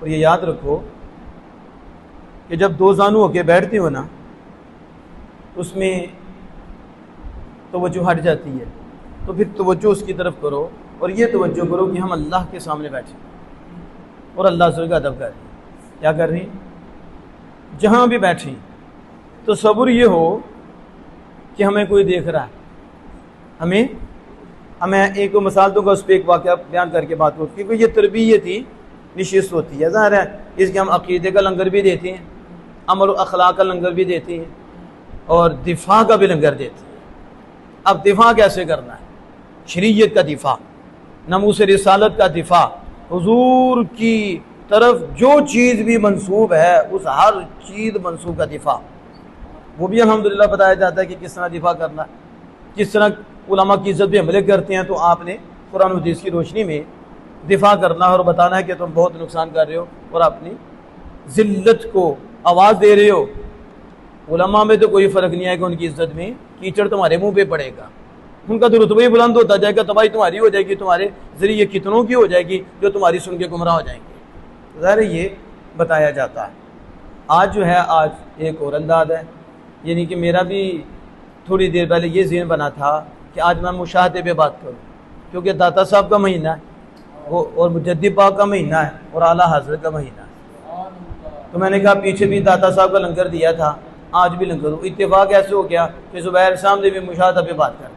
और ये याद रखो कि जब दो जानू होके बैठते हो ना, उसमें तवज्जो हट जाती है, तो फिर तवज्जो उसकी तरफ करो और ये तवज्जो करो कि हम अल्लाह के सामने बैठे और अल्लाह से का अदब कर रहे हैं। क्या कर रहे हैं? जहाँ भी बैठे तो सब्र ये हो कि हमें कोई देख रहा है। हमें एक मिसाल दूंगा, उस पर एक वाक़या बयान करके बात हो, क्योंकि ये तरबियत ही निशिस्त होती है। ज़ाहिर है इसके हम अक़ीदे का लंगर भी देते हैं, अमल अखलाक का लंगर भी देते हैं और दिफा का भी लंगर देते हैं। अब दिफा कैसे करना है? शरीयत का दिफा, नमूस रिसालत का दिफा, हुजूर की तरफ जो चीज़ भी मंसूब है उस हर चीज़ मंसूब का दिफा, वो भी अल्हम्दुलिल्लाह बताया जाता है कि किस तरह दिफा करना है, किस तरह उलमा की इज्जत भी हमले करते हैं। तो आपने कुरान और हदीस की रोशनी में दिफा करना है और बताना है कि तुम बहुत नुकसान कर रहे हो और अपनी जिल्लत को आवाज़ दे रहे हो। उलमा में तो कोई फ़र्क नहीं आएगा, उनकी इज्जत में कीचड़ तुम्हारे मुंह पे पड़ेगा, उनका तो रुतबा ही बुलंद होता जाएगा, तबाही तुम्हारी हो जाएगी, तुम्हारे ज़रिए कितनों की हो जाएगी जो तुम्हारी सुन के गुमराह हो जाएंगे। ज़ाहिर ये बताया जाता है। आज जो है, आज एक और अंदाज़ है, यानी कि मेरा भी थोड़ी देर पहले ये ज़हन बना था कि आज मैं मुशाहदे पे बात करूँ, क्योंकि दाता साहब का महीना है वो और मुजद्दिद पाक का महीना है और आला हज़रत का महीना है। तो मैंने कहा पीछे भी दाता साहब का लंगर दिया था, आज भी लंगर हो। इत्तेफाक ऐसे हो गया कि ज़ुबैर सामने भी मुशाहदा पे बात करते,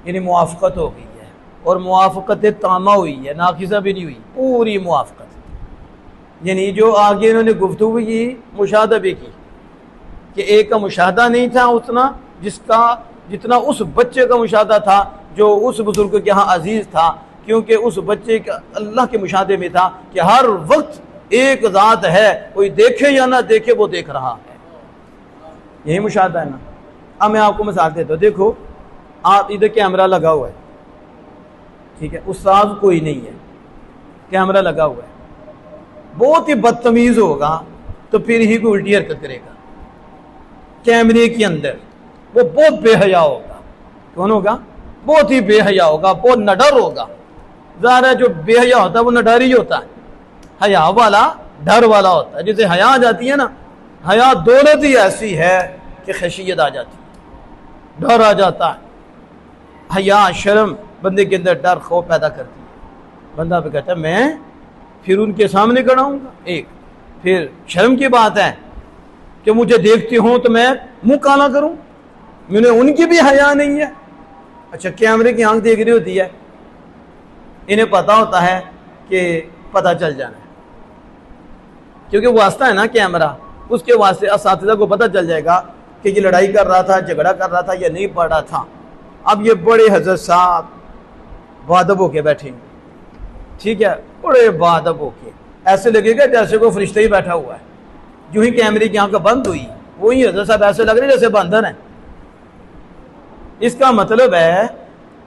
यानी मुआफ़क़त हो गई है और मुआफ़क़त तामा हुई है, नाक़िसा भी नहीं हुई, पूरी मुआफ़क़त। यानी जो आगे इन्होंने गुफ्तगू की, मुशाहदा भी की कि एक का मुशाहदा नहीं था उतना जितना उस बच्चे का मुशाहदा था जो उस बुजुर्ग के यहाँ अजीज़ था, क्योंकि उस बच्चे का अल्लाह के मुशाहदे में था कि हर वक्त एक ज़ात है, कोई देखे या ना देखे वो देख रहा है। यही मुशाहदा है ना। अब मैं आपको मिसाल देता हूँ। देखो, आप इधर कैमरा लगा हुआ है, ठीक है, उस्ताद कोई नहीं है, कैमरा लगा हुआ है, बहुत ही बदतमीज़ होगा तो फिर ही कोई उल्टी हरकत करेगा कैमरे के अंदर, वो बहुत बेहया होगा। कौन होगा? बहुत ही बेहया होगा, बहुत नडर होगा। ज़ाहिर है जो बेहया होता है वो नडर ही होता है, हया वाला डर वाला होता है। जैसे हया आ जाती है ना, हया दौलत ही ऐसी है कि खशियत आ जाती है, डर आ जाता है। हया शर्म बंदे के अंदर डर खौफ पैदा करती है। बंदा भी कहता है मैं फिर उनके सामने खड़ाऊंगा। एक फिर शर्म की बात है कि मुझे देखते हो तो मैं मुंह काला करूं, मैंने उनकी भी हया नहीं है। अच्छा, कैमरे की आंख देख रही होती है, इन्हें पता होता है कि पता चल जाना है, क्योंकि वास्ता है ना कैमरा, उसके वास्ते असातिज़ा को पता चल जाएगा कि ये लड़ाई कर रहा था, झगड़ा कर रहा था या नहीं पढ़ रहा था। अब ये बड़े हज़रत साहब बादब होके बैठेंगे, ठीक है, बड़े बादब होके, ऐसे लगेगा जैसे कोई फरिश्ता ही बैठा हुआ है। जो ही कैमरे की आंख बंद हुई, वही हज़रत साहब ऐसे लग रहे जैसे बंधन है। इसका मतलब है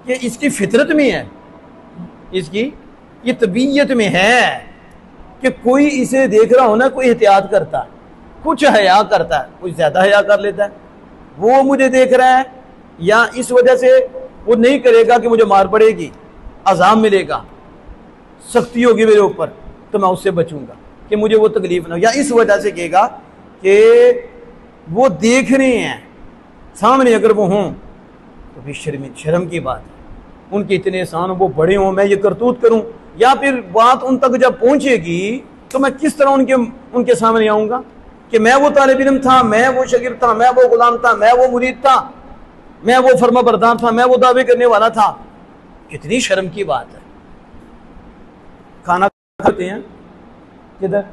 कि इसकी फितरत में है, इसकी ये तबीयत में है कि कोई इसे देख रहा हो ना, कोई एहतियात करता है, कुछ हया करता है, कुछ ज़्यादा हया कर लेता है। वो मुझे देख रहा है या इस वजह से वो नहीं करेगा कि मुझे मार पड़ेगी, अज़ाब मिलेगा, सख्ती होगी मेरे ऊपर, तो मैं उससे बचूंगा कि मुझे वो तकलीफ ना हो, या इस वजह से कहेगा कि वो देख रहे हैं सामने अगर वो हों तो भी शर्म की बात है। उनके इतने एहसान, वो बड़े हों, मैं ये करतूत करूं, या फिर बात उन तक जब पहुंचेगी तो मैं किस तरह उनके सामने आऊँगा कि मैं वो तालिब इल्म था, मैं वो शागिर्द था, मैं वो गुलाम था, मैं वो मुरीद था, मैं वो फरमा बरदार था, मैं वो दावे करने वाला था। कितनी शर्म की बात है। खाना खाते हैं किधर?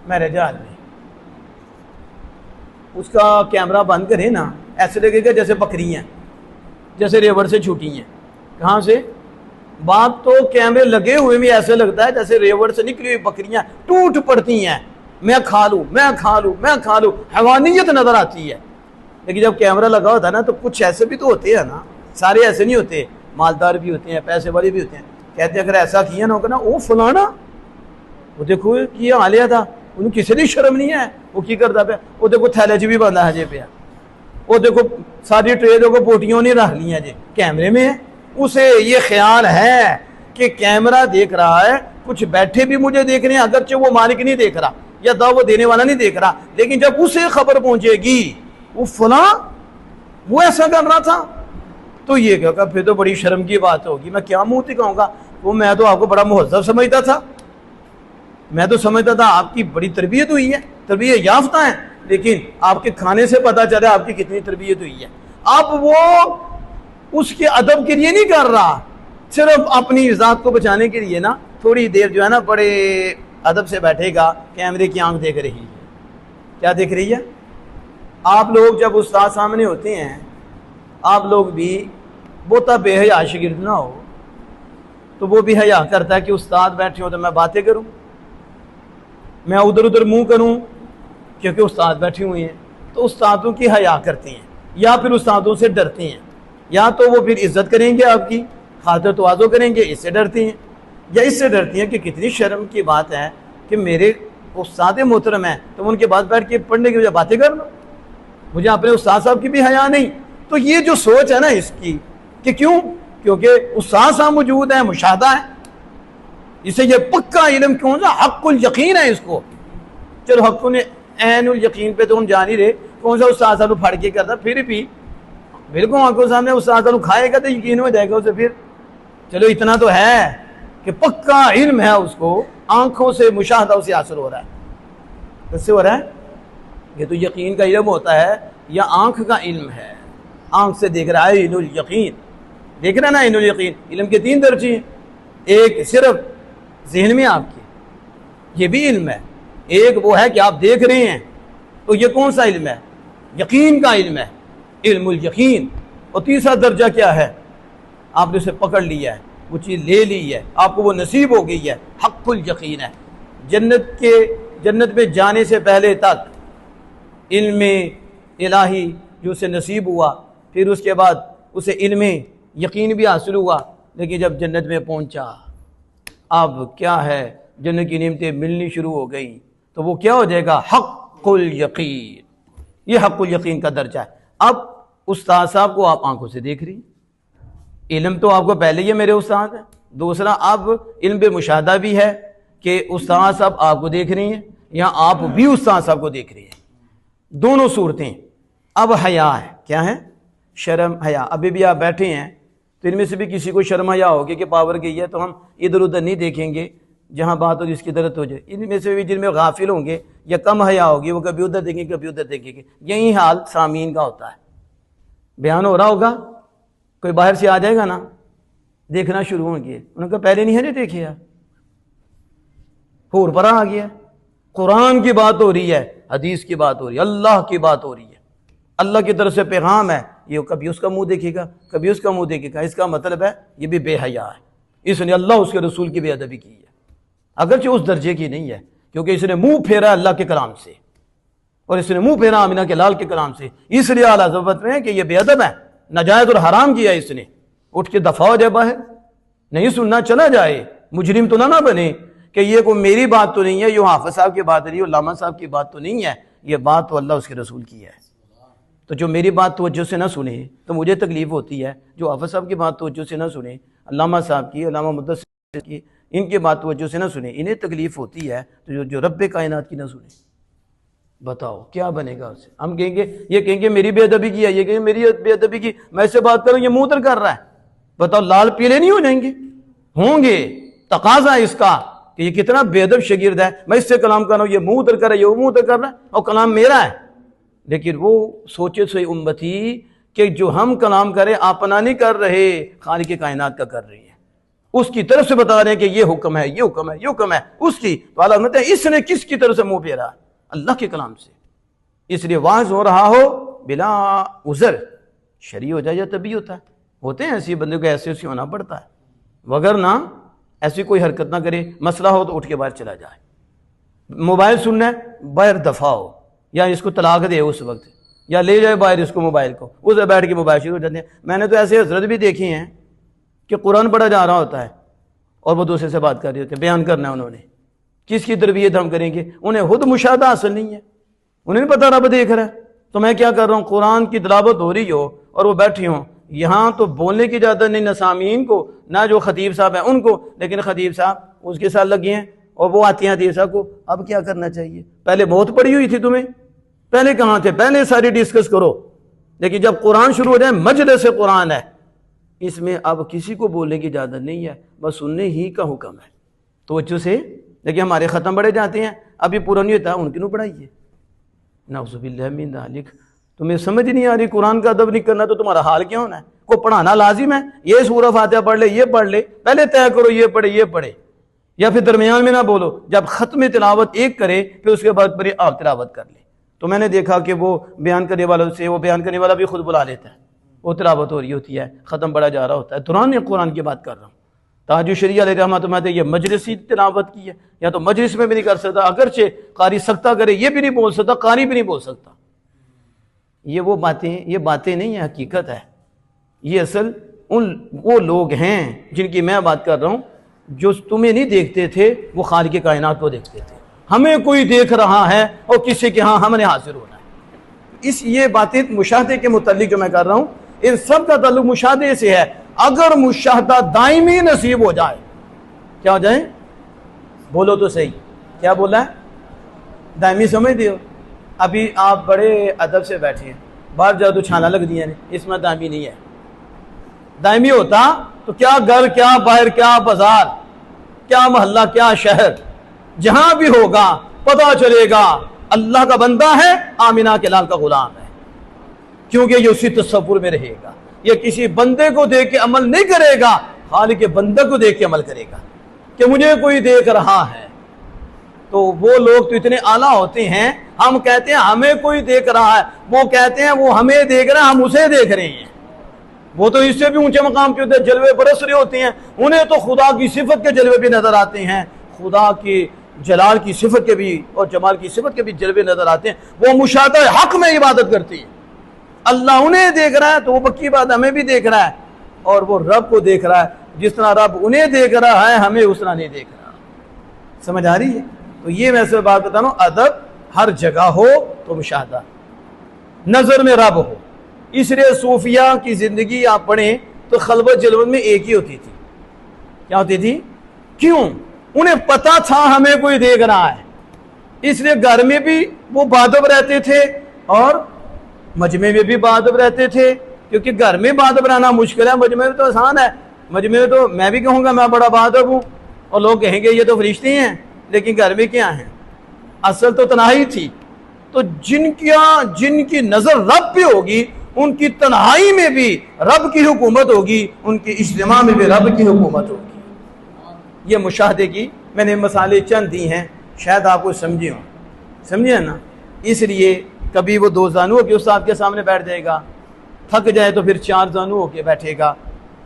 मेरे जहाज में, उसका कैमरा बंद करें ना, ऐसे लगेगा जैसे बकरियां, जैसे रेवड़ से छूटी हैं। कहाँ से? बात तो कैमरे लगे हुए भी ऐसे लगता है जैसे रेवड़ से निकली हुई बकरियां टूट पड़ती हैं, मैं खा लूँ, मैं खा लूँ, मैं खा लूँ, हैवानियत नजर आती है। लेकिन जब कैमरा लगा होता है ना, तो कुछ ऐसे भी तो होते हैं ना, सारे ऐसे नहीं होते, मालदार भी होते हैं, पैसे वाले भी होते हैं। कहते हैं अगर ऐसा किया ना होगा ना, वो फलाना, वो देखो किया हालिया था, उन्हें किसी भी शर्म नहीं है, वो की करता पे, वो देखो थैले च भी बंदा है जे पे, वो देखो सारी ट्रेडों को पोटियों ने रख लिया जे कैमरे में है। उसे ये ख्याल है कि कैमरा देख रहा है कुछ बैठे भी मुझे देख रहे हैं, अगरचे वो मालिक नहीं देख रहा या दावत देने वाला नहीं देख रहा, लेकिन जब उसे खबर पहुंचेगी वो फला वो ऐसा कर रहा था, तो ये क्या, फिर तो बड़ी शर्म की बात होगी। मैं क्या मुंह दिखाऊंगा, वो मैं तो आपको बड़ा मुहज्जब समझता था, मैं तो समझता था आपकी बड़ी तरबियत हुई है, तरबियत याफ्ता है, लेकिन आपके खाने से पता चला आपकी कितनी तरबियत हुई है। अब वो उसके अदब के लिए नहीं कर रहा, सिर्फ अपनी ज़ात को बचाने के लिए ना थोड़ी देर जो है ना बड़े अदब से बैठेगा, कैमरे की आंख देख रही है। क्या देख रही है? आप लोग जब उस्ताद सामने होते हैं, आप लोग भी बहुता बेहया शागिर्द ना हो, तो वो भी हया करता है कि उस्ताद बैठे हो तो मैं बातें करूं, मैं उधर उधर मुंह करूं क्योंकि उस्ताद बैठे हुए हैं। तो उस्तादों की हया करते हैं या फिर उस्तादों से डरते हैं, या तो वो फिर इज्जत करेंगे आपकी, खातिर तवाज़ो करेंगे, इससे डरते हैं, या इससे डरती हैं कि कितनी शर्म की बात है कि मेरे उस्ताद मोहतरम है तो उनके बाद बैठ के पढ़ने की वजह बातें कर लो, मुझे अपने उस्ताद साहब की भी हया नहीं। तो ये जो सोच है ना इसकी कि क्यों, क्योंकि उस्ताद साहब मौजूद है, मुशाहदा है, इसे ये पक्का इल्म कौन सा हक़्क़ुल यकीन है इसको। चलो हक़्क़ुल ऐनुल यकीन पे तो हम जान ही रहे, कौन सा उस्ताद साहब फड़ के करता, फिर भी बिल्कुल आंखों सामने उस्ताद साहब खाएगा तो यकीन हो जाएगा उसे। फिर चलो इतना तो है कि पक्का इल्म है उसको, आंखों से मुशाहदा उसे हासिल हो रहा है। किससे हो रहा है? ये तो यकीन का इल्म होता है या आंख का इल्म है, आंख से देख रहा है, इनुल यकीन देख रहा है ना। इनुल यकीन इल्म के 3 दर्जे हैं, एक सिर्फ जहन में आपके, ये भी इल्म है, एक वो है कि आप देख रहे हैं, तो ये कौन सा इल्म है? यकीन का इल्म है, इल्मुल यकीन। और तीसरा दर्जा क्या है? आपने उसे पकड़ लिया है, वो चीज़ ले ली है, आपको वो नसीब हो गई है, हक़्क़ुल यकीन है। जन्नत में जाने से पहले तक इल्म इलाही जो उसे नसीब हुआ, फिर उसके बाद उसे इल्म यकीन भी हासिल हुआ, लेकिन जब जन्नत में पहुंचा अब क्या है, जन्नत की नेमतें मिलनी शुरू हो गई, तो वो क्या हो जाएगा? हक़्क़ुल यकीन। ये हक़्क़ुल यकीन का दर्जा है। अब उस्ताद साहब को आप आंखों से देख रही, इल्म तो आपको पहले ही मेरे उस्ताद है, दूसरा अब इल्म बे मुशाहदा भी है कि उस्ताद साहब आपको देख रही हैं या आप भी उस्ताद साहब को देख रही हैं, दोनों सूरतें। अब हया है, क्या है? शर्म हया। अभी भी आप बैठे हैं तो इनमें से भी किसी को शर्म हया होगी कि पावर गई है तो हम इधर उधर नहीं देखेंगे, जहाँ बात होगी इसकी तरफ हो जाए। इनमें से भी जिनमें गाफिल होंगे या कम हया होगी वो कभी उधर देखेंगे कभी उधर देखेंगे। यही हाल सामीन का होता है। बयान हो रहा होगा, कोई बाहर से आ जाएगा ना, देखना शुरू होंगे, उनका पहले नहीं है, नहीं देखे यार, होर परा आ गया। कुरान की बात हो रही है, हदीस की बात हो रही है, अल्लाह की बात हो रही है, अल्लाह की तरफ से पैगाम है, ये कभी उसका मुंह देखेगा कभी उसका मुंह देखेगा। इसका मतलब है ये भी बेहया है, इसने अल्लाह उसके रसूल की बेअदबी की है, अगरचे उस दर्जे की नहीं है, क्योंकि इसने मुंह फेरा अल्लाह के कलाम से और इसने मुंह फेरा आमिना के लाल के कलाम से, इसलिए आला ज़बत में कि ये बेअदब है, नाजायज़ और हराम किया इसने। उठ के दफा हो जाए बाहर, नहीं सुनना चला जाए, मुजरिम तो ना बने कि ये कोई मेरी बात तो नहीं है, ये हाफिज साहब की बात नहीं है, उल्लामा साहब की बात तो नहीं है, ये बात तो अल्लाह उसके रसूल की है। तो जो मेरी बात तवज्जो से ना सुने तो मुझे तकलीफ होती है, जो हाफिज साहब की बात तवज्जो से ना सुने, अल्लामा साहब की, अल्लामा मुद्दस्सिर की, इनकी बात तवज्जो से ना सुने, इन्हें तकलीफ होती है, तो जो रब्बे कायनात की ना सुने, बताओ क्या बनेगा उससे? हम कहेंगे, ये कहेंगे मेरी बेअदबी की है, ये कहेंगे मेरी बेअदबी की, मैं इससे बात करूं ये मुंह तर कर रहा है, बताओ लाल पीले नहीं हो जाएंगे? होंगे। तकाजा इसका कि ये कितना बेअदब शागिर्द है, मैं इससे कलाम कर रहा हूं, ये मुंह तर कर रहा है, ये मुंह तर कर रहा है, और कलाम मेरा है। लेकिन वो सोचे सोई उम्मती कि जो हम कलाम करें अपना नहीं कर रहे, खालिक के कायनात का कर रही है, उसकी तरफ से बता रहे हैं कि ये हुक्म है, ये हुक्म है, ये हुक्म है उसकी। तो अल्लाह कहते हैं इसने किसकी तरफ से मुंह फेरा? अल्लाह के कलाम से। इसलिए वाज हो रहा हो बिला उज़र, शरी हो जाए या तभी होता है, होते हैं ऐसे बंदे को ऐसे ऐसे होना पड़ता है, वगर ना ऐसी कोई हरकत ना करे, मसला हो तो उठ के बाहर चला जाए। मोबाइल सुनना है, बाहर दफा हो, या इसको तलाक दे उस वक्त, या ले जाए बाहर इसको मोबाइल को, उसे बैठ के मोबाइल शुरू हो जाते हैं। मैंने तो ऐसे हजरत भी देखी हैं कि कुरान पढ़ा जा रहा होता है और वो दूसरे से बात कर रहे होते हैं, बयान करना है उन्होंने, किसकी तरबियत हम करेंगे? उन्हें खुद मुशाहदा हासिल नहीं है, उन्हें नहीं पता रब देख रहा है, तो मैं क्या कर रहा हूँ, कुरान की तिलावत हो रही हो और वो बैठी हो, यहाँ तो बोलने की इजाज़त नहीं, न सामीन को ना जो खतीब साहब हैं उनको, लेकिन खतीब साहब उसके साथ लगे हैं और वो आती हैं खतीब साहब को। अब क्या करना चाहिए? पहले बहुत पड़ी हुई थी तुम्हें, पहले कहाँ थे? पहले सारी डिस्कस करो। लेकिन जब कुरान शुरू हो जाए, मजलिस कुरान है, इसमें अब किसी को बोलने की इजाज़त नहीं है, बस सुनने ही का हुक्म है। तो वजह से देखिए हमारे ख़त्म बढ़े जाते हैं, अभी पूरा नहीं होता, उनकी नु पढ़ाइए। नाउज़ुबिल्लाह मिन ज़ालिक। तुम्हें समझ नहीं आ रही, कुरान का अदब नहीं करना तो तुम्हारा हाल क्या होना है? को पढ़ाना लाजिम है, ये सूरह फातिहा पढ़ ले, ये पढ़ ले, पहले तय करो ये पढ़े ये पढ़े, या फिर दरमियान में ना बोलो। जब ख़त्म तिलावत एक करे फिर उसके बाद फिर आप तिलावत कर ले। तो मैंने देखा कि वो बयान करने वालों से, वो बयान करने वाला भी खुद बुला लेता है, वो तिलावत हो रही होती है, ख़त्म बढ़ा जा रहा होता है। दुरान कुरान की बात कर रहा हूँ। ताजुल शरीया अलैहि रहमतुल्लाह ये मजलिसी तिलावत की है, या तो मजलिस में भी नहीं कर सकता, अगरचे कारी सकता करे ये भी नहीं बोल सकता, कारी भी नहीं बोल सकता। ये बातें नहीं है, हकीकत है। ये असल वो लोग हैं जिनकी मैं बात कर रहा हूँ, जो तुम्हें नहीं देखते थे, वो खालिक कायनात को देखते थे। हमें कोई देख रहा है और किसी के यहाँ हमने हाजिर होना है। ये बातें मुशाहदे के मुतालिक जो मैं कर रहा हूँ, इन सब का ताल्लुक मुशाहदे से है। अगर मुशाहदा दायमी नसीब हो जाए, क्या हो जाए? बोलो तो सही, क्या बोला है? दायमी समझते हो? अभी आप बड़े अदब से बैठे हैं, बाहर जाओ तो छाना लग दिया नहीं, इसमें दायमी नहीं है। दायमी होता तो क्या घर, क्या बाहर, क्या बाजार, क्या मोहल्ला, क्या शहर, जहां भी होगा पता चलेगा अल्लाह का बंदा है, आमिना के लाल का गुलाम है, क्योंकि ये उसी तसव्वुर में रहेगा। ये किसी बंदे को देख के अमल नहीं करेगा, खालिक के बंदे को देख के अमल करेगा कि मुझे कोई देख रहा है। तो वो लोग तो इतने आला होते हैं, हम कहते हैं हमें कोई देख रहा है, वो कहते हैं वो हमें देख रहा है, हम उसे देख रहे हैं। वो तो इससे भी ऊंचे मकाम के होते हैं, जलवे बरस रहे होते हैं, उन्हें तो खुदा की सिफत के जलवे भी नजर आते हैं, खुदा की जलाल की सिफत के भी और जमाल की सिफत के भी जलवे नजर आते हैं। वो मुशाहदा हक में इबादत करती है। अल्लाह उन्हें देख रहा है तो वो पक्की बात हमें भी देख रहा है, और वो रब को देख रहा है। जिस तरह रब उन्हें देख रहा है, हमें उस तरह नहीं देख रहा। समझ आ रही है? तो ये मैं सब बात बता रहा हूँ, अदब हर जगह हो तो मुशाहदा, नजर में रब हो। इसलिए सूफिया की जिंदगी आप पढ़ें तो खलवत जलवत में एक ही होती थी। क्या होती थी? क्यों? उन्हें पता था हमें कोई देख रहा है, इसलिए घर में भी वो बादब रहते थे और मजमे में भी बादब रहते थे। क्योंकि घर में बादब रहना मुश्किल है, मजमे में तो आसान है। मजमे में तो मैं भी कहूँगा मैं बड़ा बादब हूँ, और लोग कहेंगे ये तो फरिश्ते हैं, लेकिन घर में क्या है? असल तो तन्हाई थी। तो जिनकी नजर रब पे होगी, उनकी तन्हाई में भी रब की हुकूमत होगी, उनकी इज्तिमा में भी रब की हुकूमत होगी। ये मुशाहदे की मैंने मसाले चंद दी हैं, शायद आपको समझे हो, समझे ना? इसलिए कभी वो दो जानू के उस्ताद के सामने बैठ जाएगा, थक जाए तो फिर चार जानू होके बैठेगा।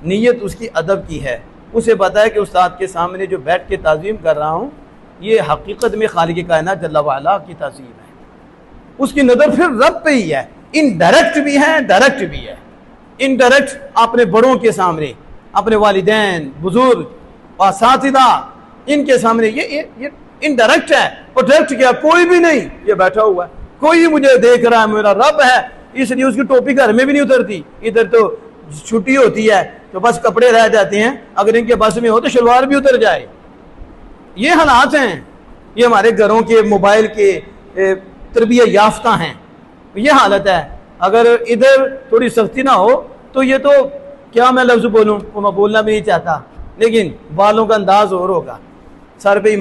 नीयत उसकी अदब की है, उसे पता है कि उस्ताद के सामने जो बैठ के ताज़ीम कर रहा हूँ, ये हकीकत में खालिक कायनात जल्ला वाला की ताज़ीम है। उसकी नज़र फिर रब पे ही है, इनडायरेक्ट भी है, डायरेक्ट भी है। इनडायरेक्ट अपने बड़ों के सामने, अपने वालिदैन, बुजुर्ग और साथिदा, इनके सामने ये इनडायरेक्ट है। और डायरेक्ट क्या? कोई भी नहीं, ये बैठा हुआ है, कोई मुझे देख रहा है, मेरा रब है, इसलिए उसकी टोपी घर में भी नहीं उतरती। इधर तो छुट्टी होती है तो बस कपड़े रह जाते हैं, अगर इनके बस में हो तो शलवार भी उतर जाए। ये हालात हैं, ये हमारे घरों के, मोबाइल के तरबियत याफ्ता हैं, ये हालत है। अगर इधर थोड़ी सख्ती ना हो तो ये तो क्या मैं लफ्ज़ बोलूँ, वो मैं बोलना भी नहीं चाहता, लेकिन बालों का अंदाज और होगा, सर पे